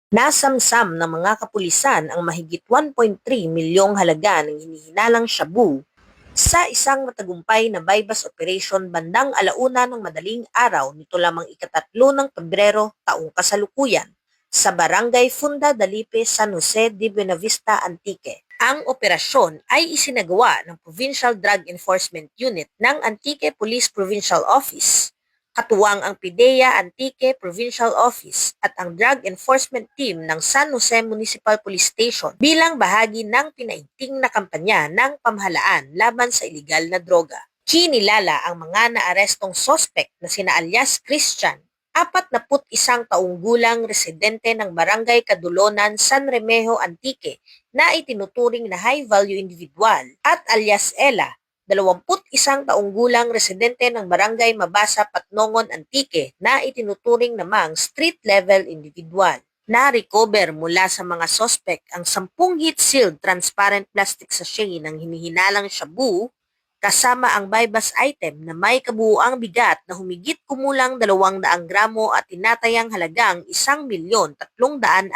Nasamsam ng mga kapulisan ang mahigit 1.3 milyong halaga ng hinihinalang shabu sa isang matagumpay na bypass operation bandang alauna ng madaling araw nito lamang ikatatlo ng Pebrero taong kasalukuyan sa Barangay Funda Dalipe, San Jose de Buenavista, Antique. Ang operasyon ay isinagawa ng Provincial Drug Enforcement Unit ng Antique Police Provincial Office, katuwang ang PIDEA Antique Provincial Office at ang Drug Enforcement Team ng San Jose Municipal Police Station bilang bahagi ng pinaigting na kampanya ng pamahalaan laban sa iligal na droga. Kinilala ang mga naarestong sospek na sina alias Christian, 41 taong gulang residente ng Barangay Kadulonan, San Remejo, Antique na itinuturing na high-value individual at alias Ella, 21 taong gulang residente ng Barangay Mabasa, Patnongon, Antique na itinuturing namang street-level individual. Na-recover mula sa mga sospek ang 10 heat-sealed transparent plastic sachet ng hinihinalang shabu kasama ang bypass item na may kabuuang bigat na humigit kumulang 200 gramo at tinatayang halagang 1,360,000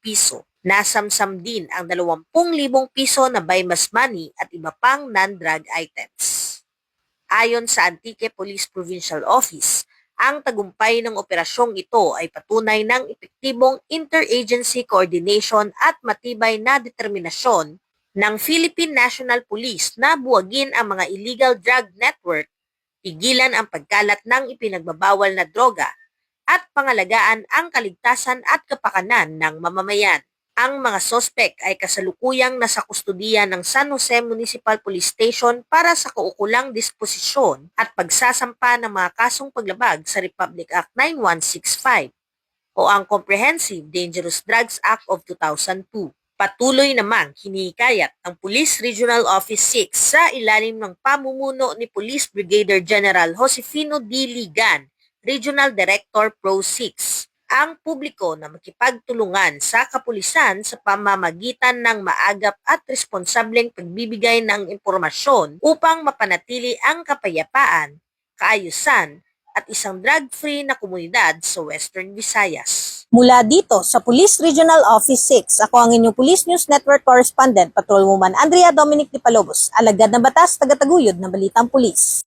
piso. Nasamsam din ang 20,000 piso na bypass money at iba pang non-drug items. Ayon sa Antique Police Provincial Office, ang tagumpay ng operasyong ito ay patunay ng epektibong interagency coordination at matibay na determinasyon ng Philippine National Police na buwagin ang mga illegal drug network, tigilan ang pagkalat ng ipinagbabawal na droga, at pangalagaan ang kaligtasan at kapakanan ng mamamayan. Ang mga sospek ay kasalukuyang nasa kustudiya ng San Jose Municipal Police Station para sa kaukulang disposisyon at pagsasampa ng mga kasong paglabag sa Republic Act 9165 o ang Comprehensive Dangerous Drugs Act of 2002. Patuloy namang hinihikayat ang Police Regional Office 6 sa ilalim ng pamumuno ni Police Brigadier General Josefino D. Ligan, Regional Director Pro 6, ang publiko na makipagtulungan sa kapulisan sa pamamagitan ng maagap at responsableng pagbibigay ng impormasyon upang mapanatili ang kapayapaan, kaayusan at isang drug-free na komunidad sa Western Visayas. Mula dito sa Police Regional Office 6, ako ang inyong Police News Network Correspondent, Patrolwoman Andrea Dominic Di Palobos, alagad ng batas, tagataguyod ng Balitang Pulis.